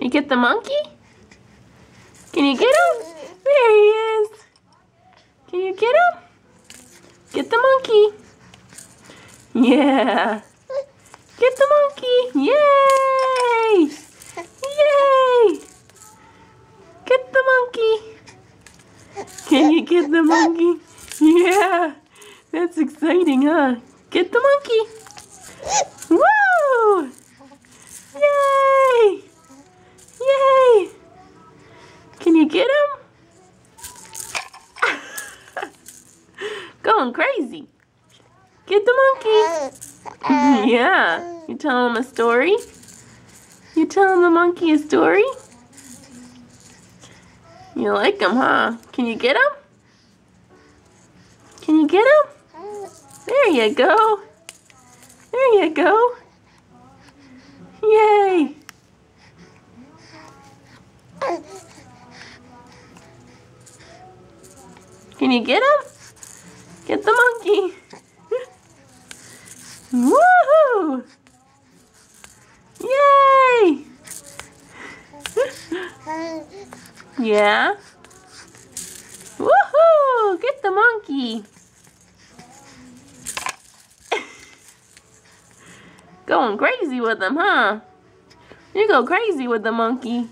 You get the monkey? Can you get him? There he is. Can you get him? Get the monkey. Yeah. Get the monkey. Yay! Yay! Get the monkey. Can you get the monkey? Yeah. That's exciting, huh? Get the monkey. Woo! Yay! Yay! Can you get him? Going crazy. Get the monkey. Yeah. You tell him a story? You tell the monkey a story? You like him, huh? Can you get him? Can you get him? There you go. There you go. Yay. Can you get him? Get the monkey. Woohoo! Yay! Yeah? Woohoo! Get the monkey. Going crazy with him, huh? You go crazy with the monkey.